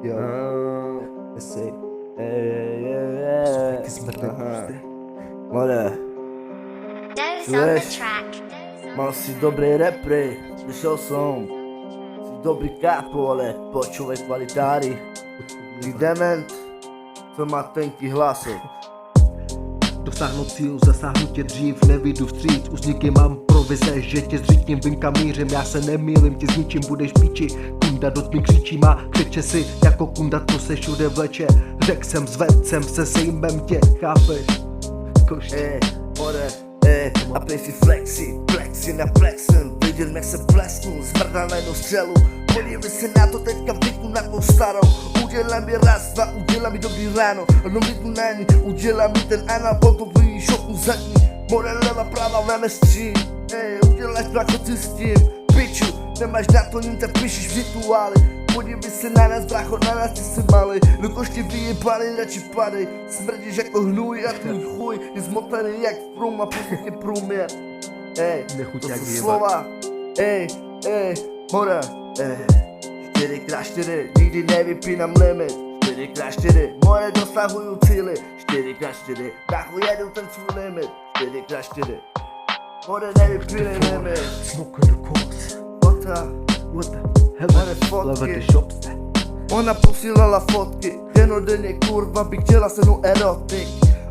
Jo. Jestli. Taky smrtek prostě. More, Doze on the Wiesz. track. mal si dobrý repry, slyšel jsem. Si dobrý kápo, ale počúvaj kvalitári. Ty dement, co má tenký hlasy. Dosáhnout cílu, zasáhnu tě dřív, nevyjdu vstříc. Už nikdy mám provize, že tě zřítím, vím kam mířím. Já se nemýlim, tě zničím, budeš píči. Kunda do tmy křičí má, křiče si jako kunda, to se všude vleče. Řek jsem s vedcem, se sejmem tě, chápeš? Koště. More, a prej si flexi na flexen. Viděl jak se plesknu, zmrdal na jednu střelu. Podívej se na to, teďka vyknu na tvou starou. Udělám mi raz, dva, udělám mi dobrý ráno. Jednou vyknu na ní, udělám mi ten anal, potom vyjí šoknu zadní. More leva, práva, veme střín. Uděláš bracho, ty s tím, piču. Nemáš na to ním, tak píšeš v rituály. Podívej se na nás, bracho, na nás ty jsi malej. Do koště vyjebanej, radši padej. Smrdíš jako hnůj a tvůj chuj je zmotaný jak prum a posledně je průměr. Nechuť To jak jsou vyjebat. slova. More, 4x4, nikdy nevypínám limit. 4x4, more dosahuju cíly. 4x4, brachu jedu ten svůj limit. 4x4, more nevypínej limit. Smoke on the course. What the What the More hell? fotky. Love the shops. Ona posílala fotky, denodenně kurva by chtěla se mnou erotik.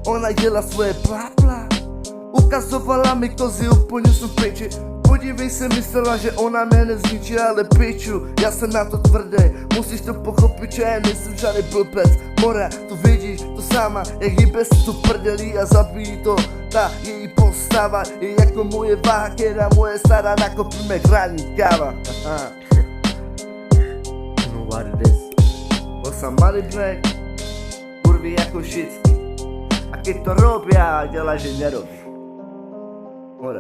Ona děla svoje plapla, ukazovala mi kozy, úplně jsou v piči. Podívej se, myslela, že ona mě nezničí, ale piču, já jsem na to tvrdý. Musíš to pochopit, že já nejsem žádný blbec. More, to vidíš, to sama, jak hýbe si tu prdelí a zabíjí to. Ta její postava je jako moje váha, která moje stará nakopíme hraní káva. You know what it is. Bol som malý black, kurvy jako šicky. A keď to robia, dělá, že nerobí. More,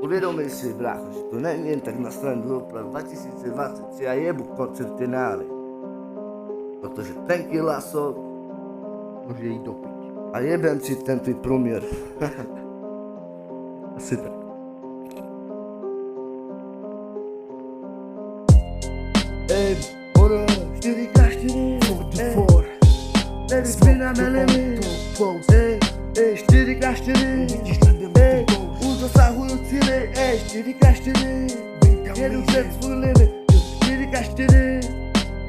uvědomí si, brácho, že to není jen tak na stranu dlouho 2023 a jebu koncertinály. Protože tenký hlasok Může jít do piči. a jebem si ten tvůj průměr. Asi tak. More, 4x4, 44. nevypínáme limit. 4x4, už dosahuju cíly, 4x4, jedu před svůj limit, 4x4,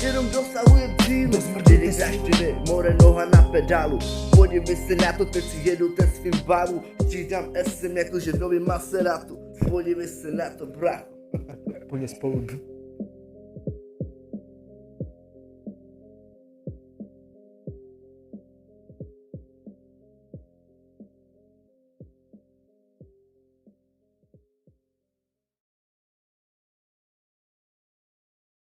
jenom dosahujem cíly, 4x4, more noha na pedálu, podívej se na to, teď si jedu ten svým baru, střídám SM jakože nový Maseratu, podívej se na to, bracho. Úplně spolu.